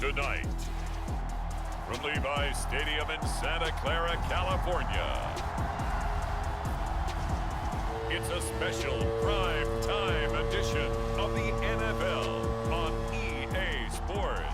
Tonight, from Levi's Stadium in Santa Clara, California, it's a special prime time edition of the NFL on EA Sports.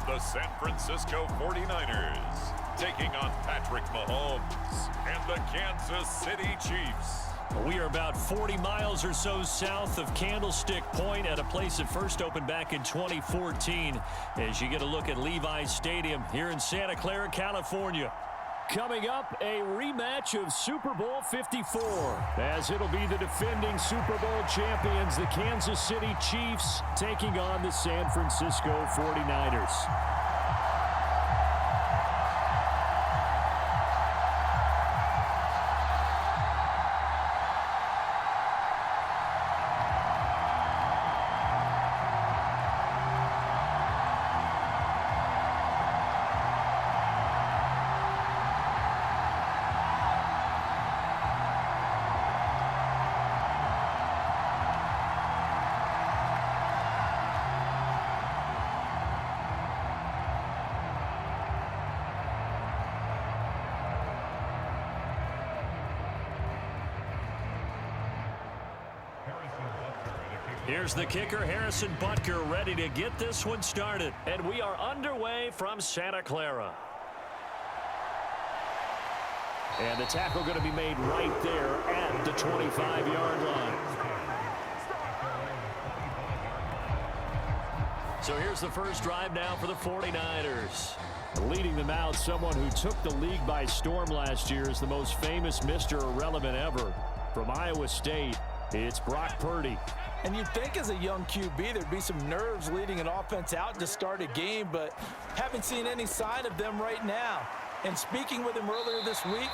The San Francisco 49ers taking on Patrick Mahomes and the Kansas City Chiefs. We are about 40 miles or so south of Candlestick Point at a place that first opened back in 2014 as you get a look at Levi's Stadium here in Santa Clara, California. Coming up, a rematch of Super Bowl 54, as it'll be the defending Super Bowl champions, the Kansas City Chiefs, taking on the San Francisco 49ers. Here's the kicker, Harrison Butker, ready to get this one started. And we are underway from Santa Clara. And the tackle going to be made right there at the 25-yard line. So here's the first drive now for the 49ers. Leading them out, someone who took the league by storm last year is the most famous Mr. Irrelevant ever. From Iowa State, it's Brock Purdy. And you'd think as a young QB there'd be some nerves leading an offense out to start a game, but haven't seen any sign of them right now. And speaking with him earlier this week,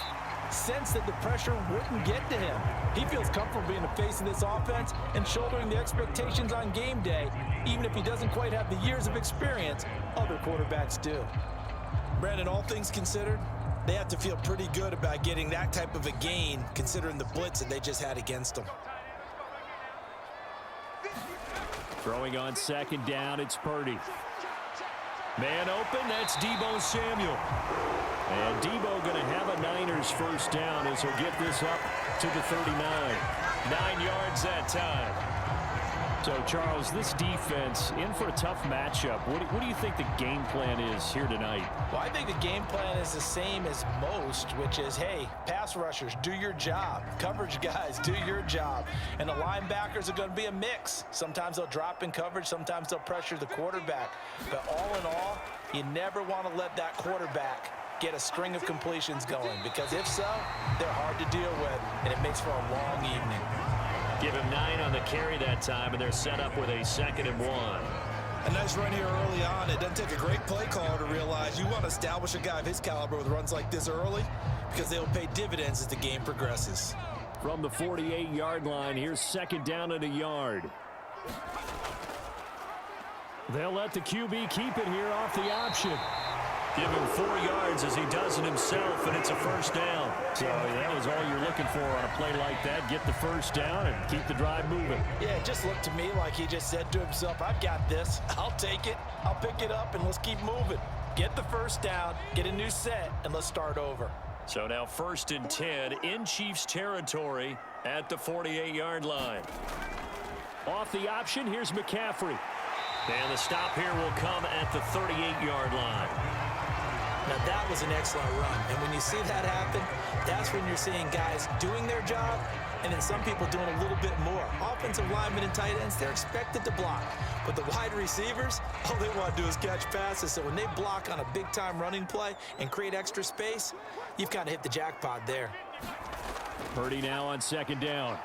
sensed that the pressure wouldn't get to him. He feels comfortable being the face of this offense and shouldering the expectations on game day, even if he doesn't quite have the years of experience other quarterbacks do. Brandon, all things considered, they have to feel pretty good about getting that type of a gain considering the blitz that they just had against them. Throwing on second down, it's Purdy. Man open, that's Deebo Samuel. And Deebo going to have a Niners first down as he'll get this up to the 39. 9 yards that time. So, Charles, this defense in for a tough matchup. What do you think the game plan is here tonight? Well, I think the game plan is the same as most, which is, hey, pass rushers, do your job. Coverage guys, do your job. And the linebackers are going to be a mix. Sometimes they'll drop in coverage. Sometimes they'll pressure the quarterback. But all in all, you never want to let that quarterback get a string of completions going, because if so, they're hard to deal with, and it makes for a long evening. Give him 9 on the carry that time, and they're set up with a 2nd and 1. A nice run here early on. It doesn't take a great play caller to realize you want to establish a guy of his caliber with runs like this early, because they'll pay dividends as the game progresses. From the 48-yard line, here's 2nd down and a yard. They'll let the QB keep it here off the option. Give him 4 yards as he does it himself, and it's a first down. So that was all you're looking for on a play like that. Get the first down and keep the drive moving. Yeah, it just looked to me like he just said to himself, I've got this. I'll take it. I'll pick it up, and let's keep moving. Get the first down, get a new set, and let's start over. So now 1st and 10 in Chiefs territory at the 48-yard line. Off the option, here's McCaffrey. And the stop here will come at the 38-yard line. Now that was an excellent run, and when you see that happen, that's when you're seeing guys doing their job and then some people doing a little bit more. Offensive linemen and tight ends, they're expected to block, but the wide receivers, all they want to do is catch passes. So when they block on a big-time running play and create extra space, you've kind of hit the jackpot there. Purdy now on 2nd down.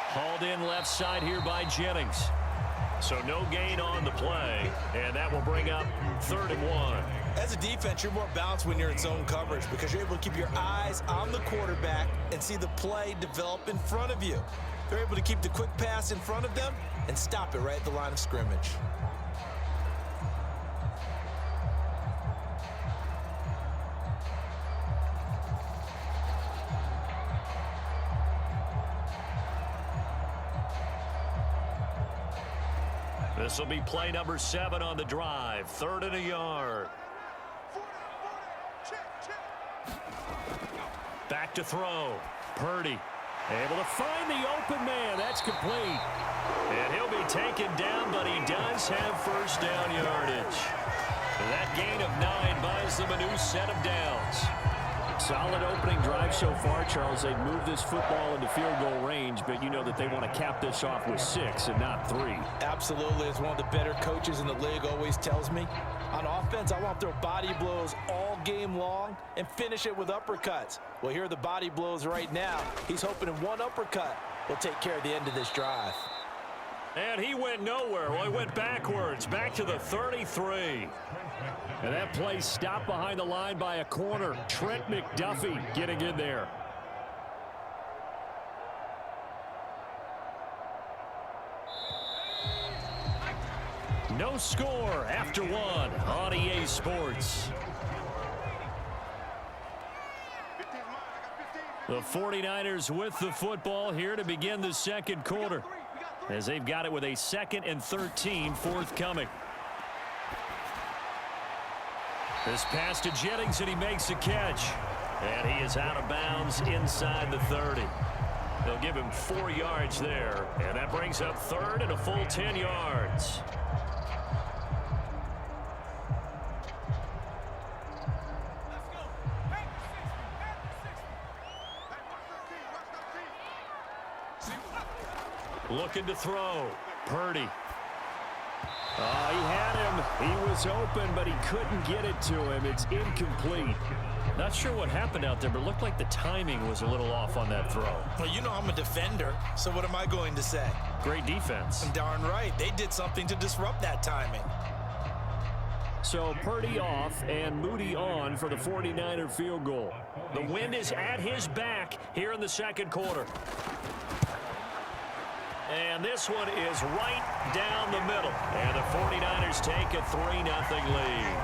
Hauled in left side here by Jennings. So no gain on the play, and that will bring up 3rd and 1. As a defense, you're more balanced when you're in zone coverage because you're able to keep your eyes on the quarterback and see the play develop in front of you. They're able to keep the quick pass in front of them and stop it right at the line of scrimmage. This will be play number 7 on the drive. 3rd and a yard. Back to throw. Purdy able to find the open man. That's complete. And he'll be taken down, but he does have first down yardage. That gain of 9 buys them a new set of downs. Solid opening drive so far, Charles. They've moved this football into field goal range, but you know that they want to cap this off with 6 and not 3. Absolutely. As one of the better coaches in the league always tells me, on offense, I want to throw body blows all game long and finish it with uppercuts. Well, here are the body blows right now. He's hoping in one uppercut will take care of the end of this drive. And he went nowhere. Well, he went backwards, back to the 33. And that play stopped behind the line by a corner. Trent McDuffie getting in there. No score after 1 on EA Sports. The 49ers with the football here to begin the second quarter, as they've got it with a 2nd and 13 forthcoming. This pass to Jennings, and he makes a catch. And he is out of bounds inside the 30. They'll give him 4 yards there, and that brings up 3rd and a full 10 yards. Looking to throw. Purdy. Oh, he had him. He was open, but he couldn't get it to him. It's incomplete. Not sure what happened out there, but it looked like the timing was a little off on that throw. Well, you know I'm a defender, so what am I going to say? Great defense. Darn right. They did something to disrupt that timing. So Purdy off and Moody on for the 49er field goal. The wind is at his back here in the second quarter. And this one is right down the middle. And the 49ers take a 3-0 lead.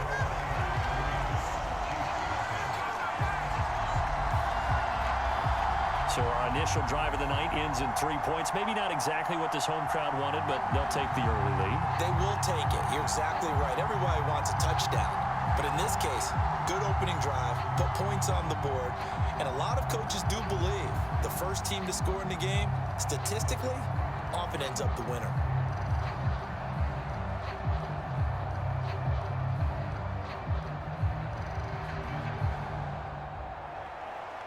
So our initial drive of the night ends in 3 points. Maybe not exactly what this home crowd wanted, but they'll take the early lead. They will take it. You're exactly right. Everybody wants a touchdown. But in this case, good opening drive, put points on the board. And a lot of coaches do believe the first team to score in the game, statistically, often ends up the winner.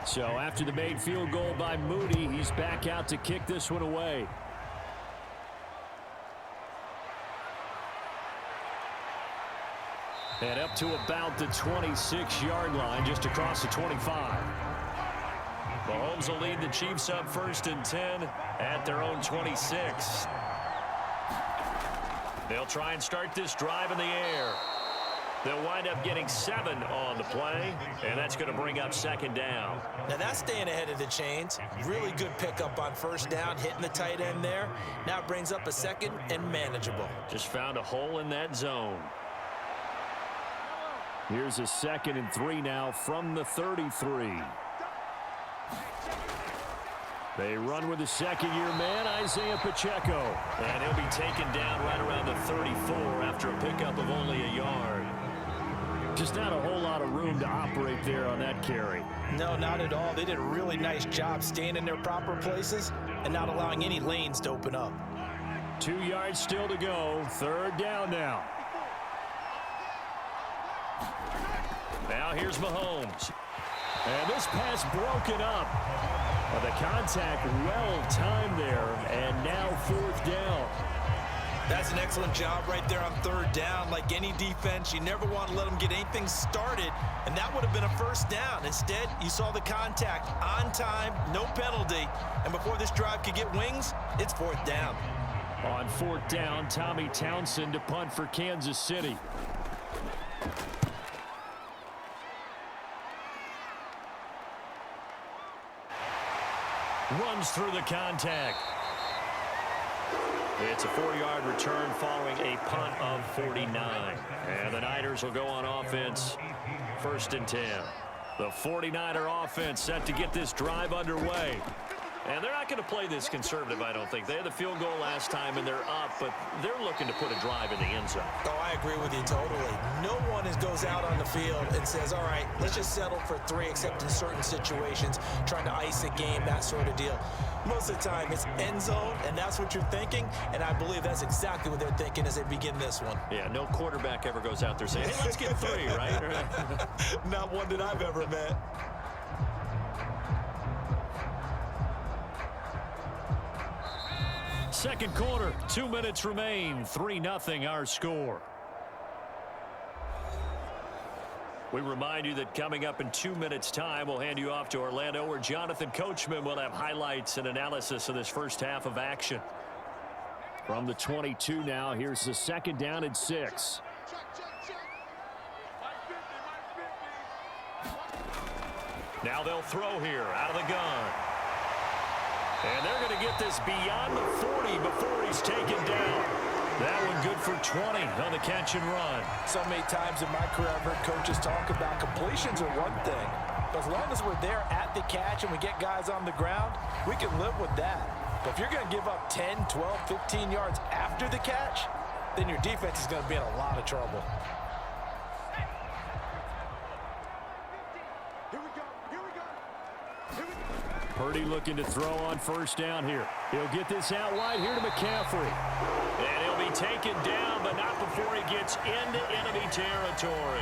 So after the made field goal by Moody, he's back out to kick this one away. And up to about the 26-yard line, just across the 25. Mahomes will lead the Chiefs up 1st and 10 at their own 26. They'll try and start this drive in the air. They'll wind up getting 7 on the play, and that's going to bring up 2nd down. Now that's staying ahead of the chains. Really good pickup on 1st down, hitting the tight end there. Now it brings up a 2nd and manageable. Just found a hole in that zone. Here's a 2nd and 3 now from the 33. They run with the second-year man, Isaiah Pacheco. And he'll be taken down right around the 34 after a pickup of only a yard. Just not a whole lot of room to operate there on that carry. No, not at all. They did a really nice job staying in their proper places and not allowing any lanes to open up. 2 yards still to go. 3rd down now. Now here's Mahomes. And this pass broken up. The contact well timed there, and now 4th down. That's an excellent job right there on 3rd down. Like any defense, you never want to let them get anything started, and that would have been a 1st down. Instead, you saw the contact on time, no penalty, and before this drive could get wings, it's 4th down. On 4th down, Tommy Townsend to punt for Kansas City. runs through the contact. It's a 4-yard return following a punt of 49. And the Niners will go on offense, 1st and 10. The 49er offense set to get this drive underway. And they're not going to play this conservative, I don't think. They had the field goal last time, and they're up, but they're looking to put a drive in the end zone. Oh, I agree with you totally. No one goes out on the field and says, all right, let's just settle for 3, except in certain situations, trying to ice a game, that sort of deal. Most of the time, it's end zone, and that's what you're thinking, and I believe that's exactly what they're thinking as they begin this one. Yeah, no quarterback ever goes out there saying, hey, let's get 3, right? Not one that I've ever met. Second quarter, 2 minutes remain. 3-0 our score. We remind you that coming up in 2 minutes' time, we'll hand you off to Orlando, where Jonathan Coachman will have highlights and analysis of this first half of action. From the 22 now, here's the 2nd down and 6. Now they'll throw here out of the gun. And they're going to get this beyond the 40 before he's taken down. That one good for 20 on the catch and run. So many times in my career, I've heard coaches talk about completions are one thing. But as long as we're there at the catch and we get guys on the ground, we can live with that. But if you're going to give up 10, 12, 15 yards after the catch, then your defense is going to be in a lot of trouble. Purdy looking to throw on 1st down here. He'll get this out wide here to McCaffrey. And he'll be taken down, but not before he gets into enemy territory.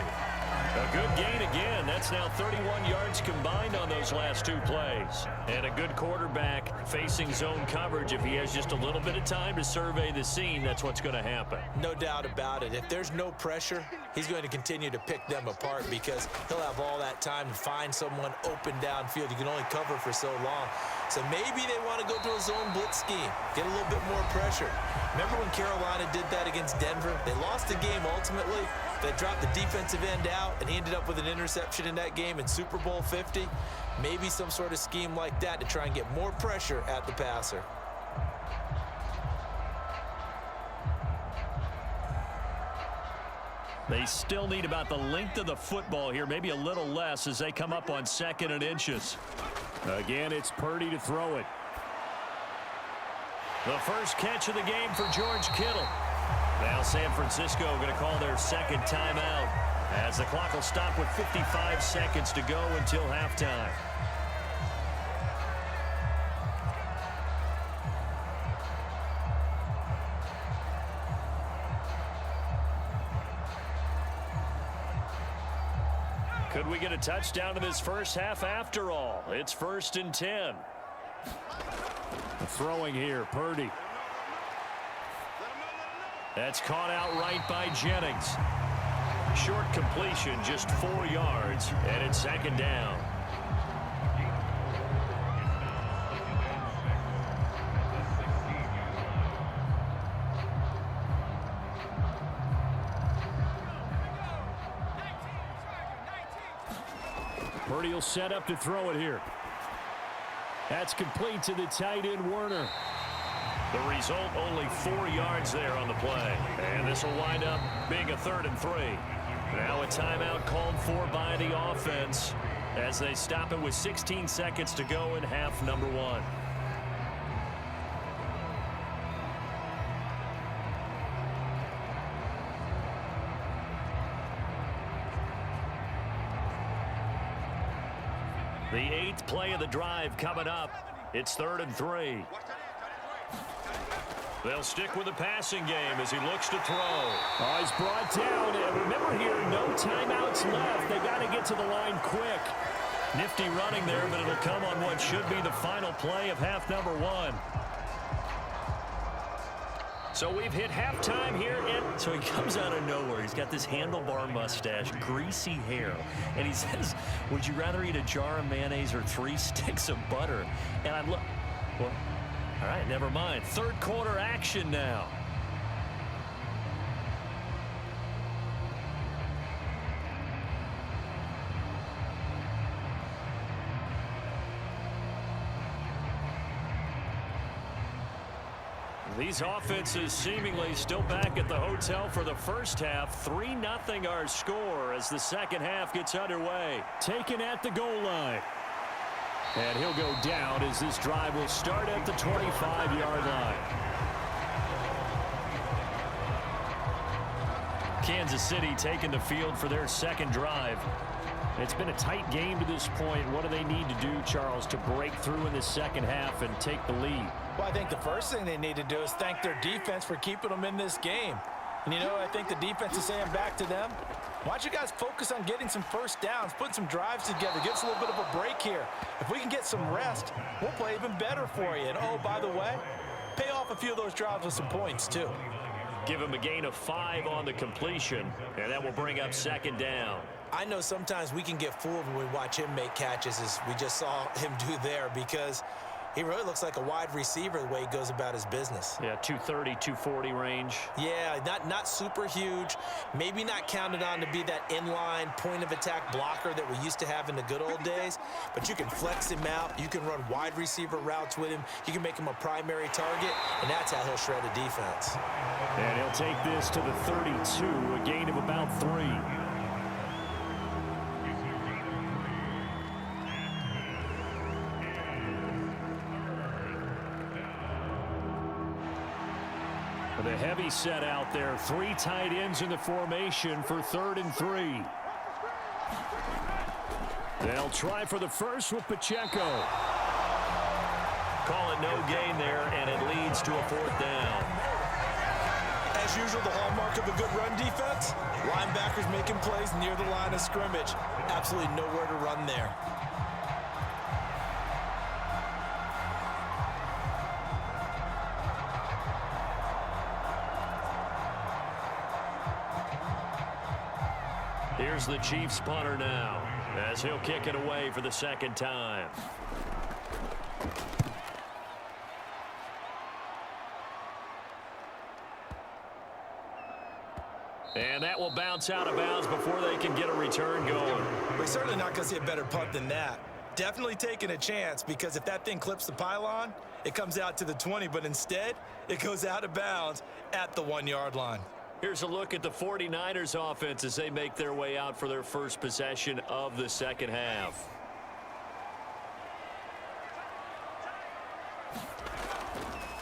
A good gain again. That's now 31 yards combined on those last 2 plays. And a good quarterback facing zone coverage. If he has just a little bit of time to survey the scene, that's what's going to happen. No doubt about it. If there's no pressure, he's going to continue to pick them apart because he'll have all that time to find someone open downfield. You can only cover for so long. So maybe they want to go to a zone blitz scheme, get a little bit more pressure. Remember when Carolina did that against Denver? They lost the game ultimately. They dropped the defensive end out, and he ended up with an interception in that game in Super Bowl 50. Maybe some sort of scheme like that to try and get more pressure at the passer. They still need about the length of the football here, maybe a little less as they come up on 2nd and inches. Again, it's Purdy to throw it. The first catch of the game for George Kittle. Now San Francisco going to call their 2nd timeout as the clock will stop with 55 seconds to go until halftime. Could we get a touchdown in this first half after all? It's 1st and 10. Throwing here, Purdy. That's caught out right by Jennings. Short completion, just 4 yards, and it's 2nd down. Purdy will set up to throw it here. That's complete to the tight end, Werner. The result, only 4 yards there on the play. And this will wind up being a 3rd and 3. Now a timeout called for by the offense as they stop it with 16 seconds to go in half number 1. The 8th play of the drive coming up. It's 3rd and 3. They'll stick with the passing game as he looks to throw. Oh, he's brought down. And remember here, no timeouts left. They got to get to the line quick. Nifty running there, but it'll come on what should be the final play of half number 1. So we've hit halftime here, and so he comes out of nowhere. He's got this handlebar mustache, greasy hair, and he says, would you rather eat a jar of mayonnaise or 3 sticks of butter? And I'm well, all right, never mind. 3rd quarter action now. These offenses seemingly still back at the hotel for the first half. 3-0 our score as the second half gets underway. Taken at the goal line. And he'll go down as this drive will start at the 25-yard line. Kansas City taking the field for their second drive. It's been a tight game to this point. What do they need to do, Charles, to break through in the second half and take the lead? Well, I think the first thing they need to do is thank their defense for keeping them in this game. And, you know, I think the defense is saying back to them, why don't you guys focus on getting some first downs, putting some drives together, give us a little bit of a break here. If we can get some rest, we'll play even better for you. And, oh, by the way, pay off a few of those drives with some points, too. Give him a gain of 5 on the completion, and that will bring up second down. I know sometimes we can get fooled when we watch him make catches, as we just saw him do there, because he really looks like a wide receiver the way he goes about his business. Yeah, 230, 240 range. Yeah, not super huge. Maybe not counted on to be that inline point-of-attack blocker that we used to have in the good old days, but you can flex him out. You can run wide receiver routes with him. You can make him a primary target, and that's how he'll shred a defense. And he'll take this to the 32, a gain of about 3. The heavy set out there. 3 tight ends in the formation for 3rd and 3. They'll try for the first with Pacheco. Call it no gain there, and it leads to a 4th down. As usual, the hallmark of a good run defense, linebackers making plays near the line of scrimmage. Absolutely nowhere to run there. Here's the Chiefs punter now, as he'll kick it away for the second time. And that will bounce out of bounds before they can get a return going. We're certainly not going to see a better punt than that. Definitely taking a chance, because if that thing clips the pylon, it comes out to the 20, but instead, it goes out of bounds at the 1-yard line. Here's a look at the 49ers offense as they make their way out for their first possession of the second half.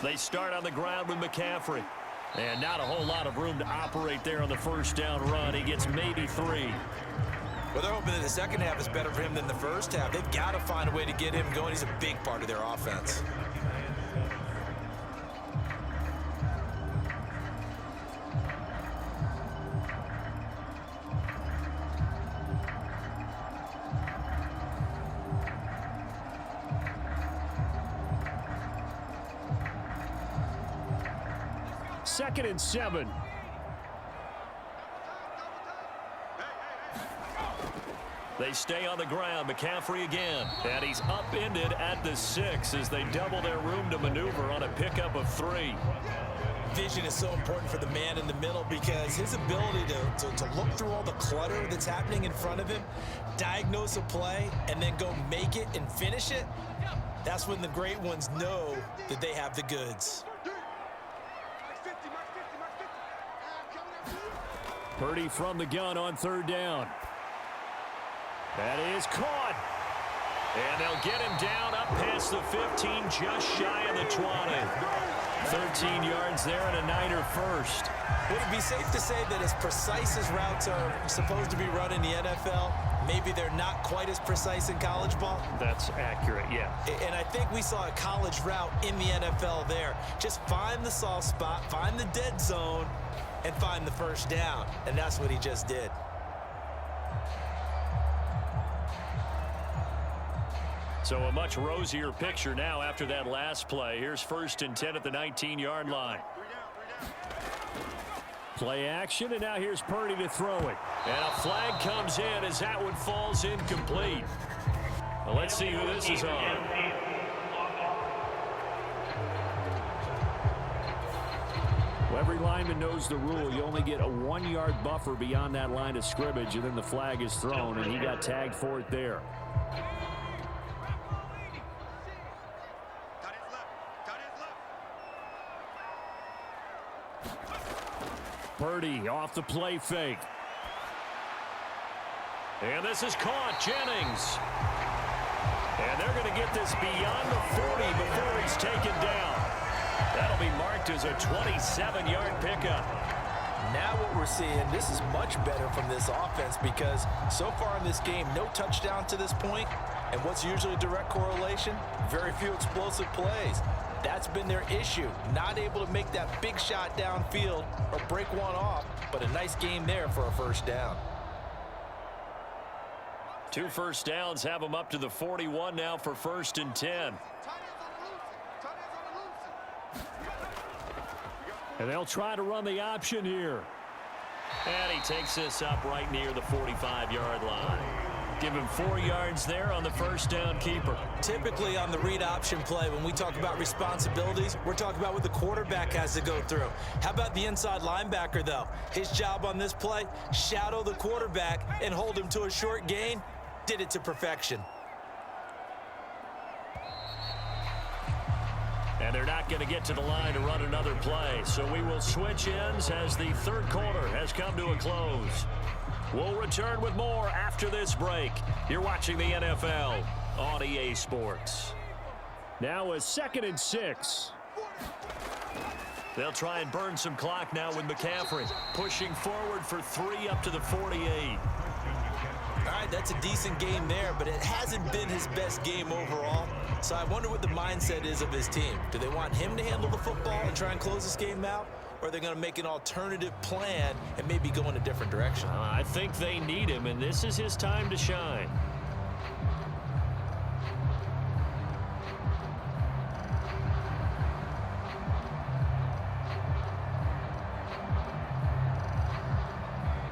They start on the ground with McCaffrey. And not a whole lot of room to operate there on the first down run. He gets maybe 3. Well, they're hoping that the second half is better for him than the first half. They've got to find a way to get him going. He's a big part of their offense. Second and 7. They stay on the ground. McCaffrey again. And he's upended at the 6 as they double their room to maneuver on a pickup of 3. Vision is so important for the man in the middle, because his ability to look through all the clutter that's happening in front of him, diagnose a play, and then go make it and finish it, that's when the great ones know that they have the goods. Purdy from the gun on 3rd down. That is caught. And they'll get him down up past the 15, just shy of the 20. 13 yards there and a Niner first. Would it be safe to say that as precise as routes are supposed to be run in the NFL, maybe they're not quite as precise in college ball? That's accurate, yeah. And I think we saw a college route in the NFL there. Just find the soft spot, find the dead zone, and find the first down. And that's what he just did. So a much rosier picture now after that last play. Here's 1st and 10 at the 19-yard line. Play action, and now here's Purdy to throw it. And a flag comes in as that one falls incomplete. Well, let's see who this is on. Well, every lineman knows the rule. You only get a 1-yard buffer beyond that line of scrimmage, and then the flag is thrown, and he got tagged for it there. Purdy off the play fake. And this is caught. Jennings. And they're going to get this beyond the 40 before he's taken down. That'll be marked as a 27-yard pickup. Now what we're seeing, this is much better from this offense because so far in this game, no touchdown to this point. And what's usually a direct correlation? Very few explosive plays. That's been their issue. Not able to make that big shot downfield or break one off, but a nice game there for a first down. 2 first downs have them up to the 41 now for 1st and 10. And they'll try to run the option here. And he takes this up right near the 45-yard line. Give him 4 yards there on the first down keeper. Typically on the read option play, when we talk about responsibilities, we're talking about what the quarterback has to go through. How about the inside linebacker, though? His job on this play, shadow the quarterback and hold him to a short gain. Did it to perfection. And they're not going to get to the line to run another play. So we will switch ends as the third quarter has come to a close. We'll return with more after this break. You're watching the NFL on EA Sports. Now a 2nd and 6. They'll try and burn some clock now with McCaffrey. Pushing forward for 3 up to the 48. All right, that's a decent game there, but it hasn't been his best game overall. So I wonder what the mindset is of his team. Do they want him to handle the football and try and close this game out? Or are they going to make an alternative plan and maybe go in a different direction? I think they need him, and this is his time to shine.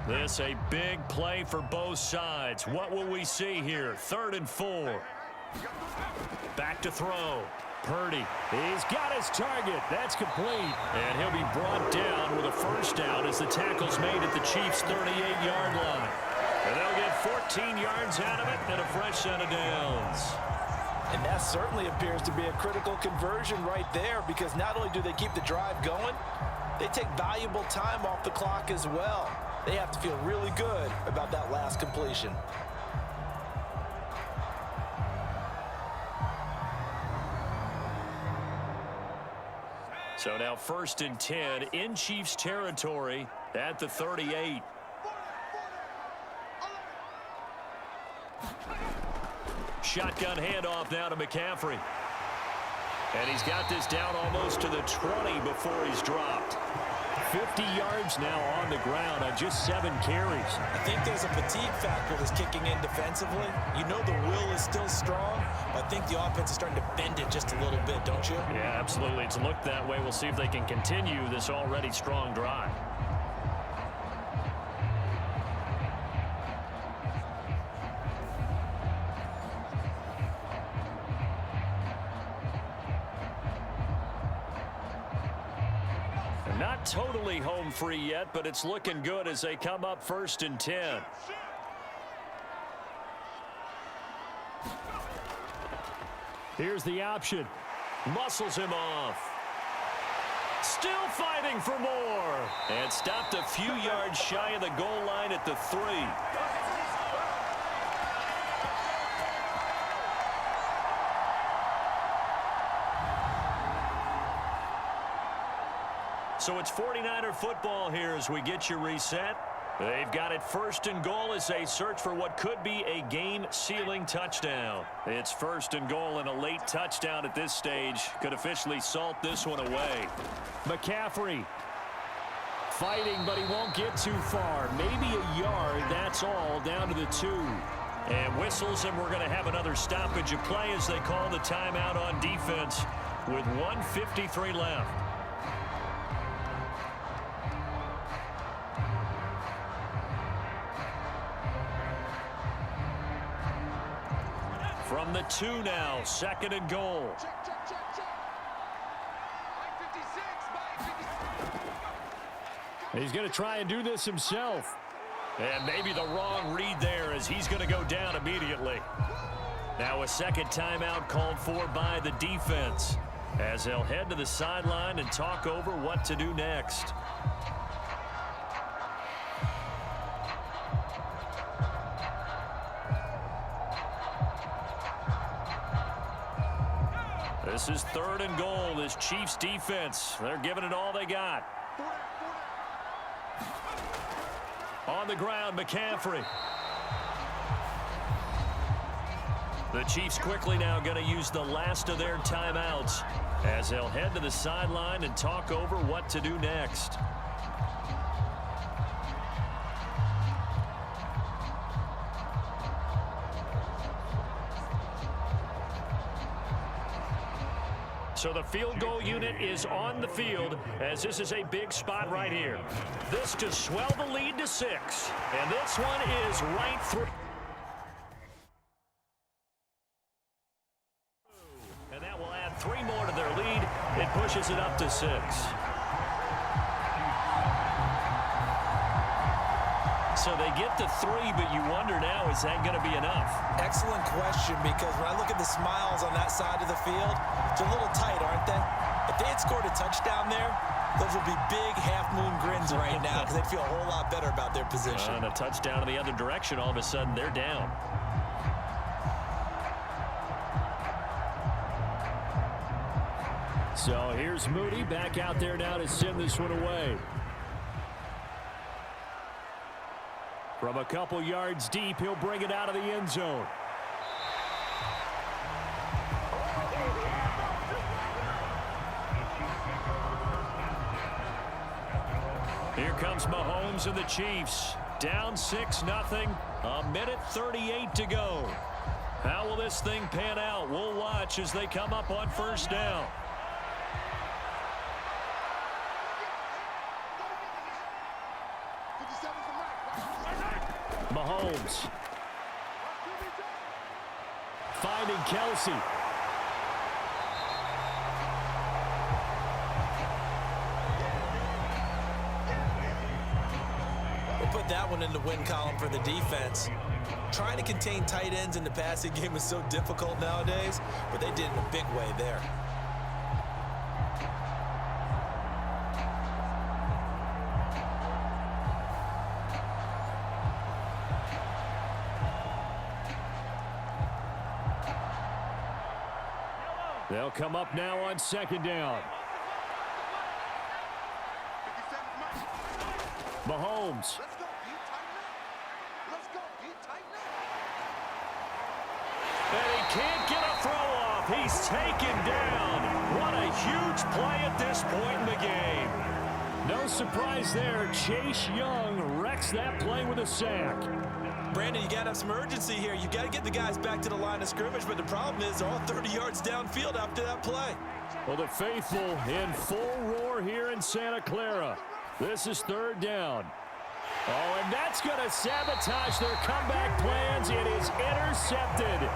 This a big play for both sides. What will we see here? 3rd and 4. Back to throw. Purdy. He's got his target. That's complete. And he'll be brought down with a first down as the tackle's made at the Chiefs' 38-yard line. And they'll get 14 yards out of it and a fresh set of downs. And that certainly appears to be a critical conversion right there because not only do they keep the drive going, they take valuable time off the clock as well. They have to feel really good about that last completion. So now 1st and 10 in Chiefs territory at the 38. Shotgun handoff now to McCaffrey. And he's got this down almost to the 20 before he's dropped. 50 yards now on the ground on just 7 carries. I think there's a fatigue factor that's kicking in defensively. You know the will is still strong, but I think the offense is starting to bend it just a little bit, don't you? Yeah, absolutely. It's looked that way. We'll see if they can continue this already strong drive. Not totally home free yet, but it's looking good as they come up 1st and 10. Here's the option. Muscles him off. Still fighting for more. And stopped a few yards shy of the goal line at the 3. So it's 49er football here as we get you reset. They've got it 1st and goal as they search for what could be a game-sealing touchdown. It's 1st and goal, and a late touchdown at this stage could officially salt this one away. McCaffrey fighting, but he won't get too far. Maybe a yard, that's all, down to the 2. And whistles, and we're going to have another stoppage of play as they call the timeout on defense with 1:53 left. From the 2 now, 2nd and goal. He's going to try and do this himself. And maybe the wrong read there as he's going to go down immediately. Now a second timeout called for by the defense as they'll head to the sideline and talk over what to do next. This is 3rd and goal. This Chiefs defense, they're giving it all they got. On the ground, McCaffrey. The Chiefs quickly now going to use the last of their timeouts as they'll head to the sideline and talk over what to do next. So the field goal unit is on the field as this is a big spot right here. This to swell the lead to 6. And this one is right through. And that will add 3 more to their lead. It pushes it up to 6. So they get to 3, but you wonder now, is that going to be enough? Excellent question, because when I look at the smiles on that side of the field, it's a little tight, aren't they? If they had scored a touchdown there, those would be big half-moon grins right now because they'd feel a whole lot better about their position. And a touchdown in the other direction, all of a sudden they're down. So here's Moody back out there now to send this one away. From a couple yards deep, he'll bring it out of the end zone. Here comes Mahomes and the Chiefs. Down 6-0. A minute 38 to go. How will this thing pan out? We'll watch as they come up on 1st down. Mahomes. Finding Kelsey. We'll put that one in the win column for the defense. Trying to contain tight ends in the passing game is so difficult nowadays, but they did in a big way there. They'll come up now on 2nd down. Mahomes. And he can't get a throw off. He's taken down. What a huge play at this point in the game. No surprise there. Chase Young wrecks that play with a sack. Brandon, you got to have some urgency here. You got to get the guys back to the line of scrimmage, but the problem is all 30 yards downfield after that play. Well, the faithful in full roar here in Santa Clara. This is 3rd down. Oh, and that's going to sabotage their comeback plans. It is intercepted.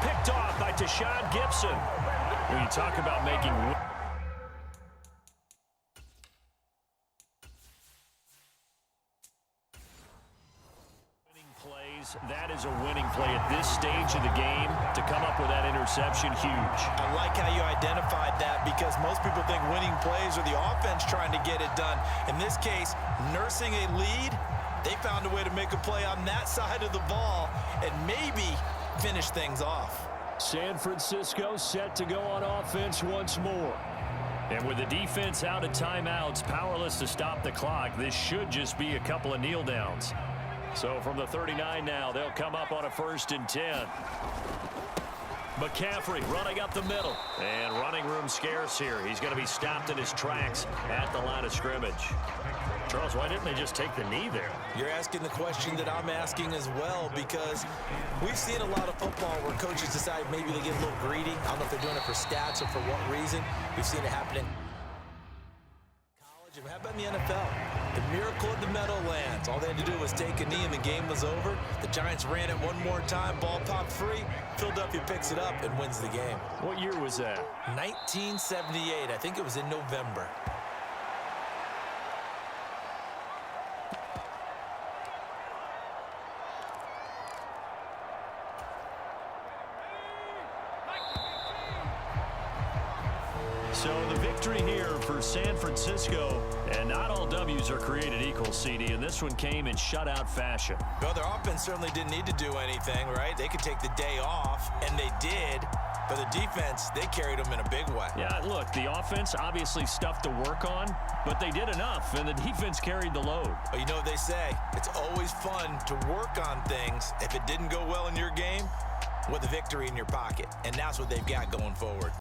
Picked off by Tashawn Gibson. When you talk about making plays, that is a winning play at this stage of the game. To come up with that interception, huge. I like how you identified that because most people think winning plays are the offense trying to get it done. In this case, nursing a lead, they found a way to make a play on that side of the ball and maybe finish things off. San Francisco set to go on offense once more. And with the defense out of timeouts, powerless to stop the clock, this should just be a couple of kneel downs. So from the 39 now, they'll come up on a 1st and 10. McCaffrey running up the middle. And running room scarce here. He's going to be stopped in his tracks at the line of scrimmage. Charles, why didn't they just take the knee there? You're asking the question that I'm asking as well, because we've seen a lot of football where coaches decide maybe they get a little greedy. I don't know if they're doing it for stats or for what reason. We've seen it happening in college. And how about in the NFL? The miracle of the Meadowlands. All they had to do was take a knee and the game was over. The Giants ran it one more time. Ball popped free. Philadelphia picks it up and wins the game. What year was that? 1978. I think it was in November. So the victory here for San Francisco, and not all W's are created equal, CD, and this one came in shutout fashion. Well, their offense certainly didn't need to do anything, right? They could take the day off, and they did. For the defense, they carried them in a big way. Yeah, look, the offense obviously stuff to work on, but they did enough, and the defense carried the load. But you know what they say, it's always fun to work on things if it didn't go well in your game with a victory in your pocket, and that's what they've got going forward.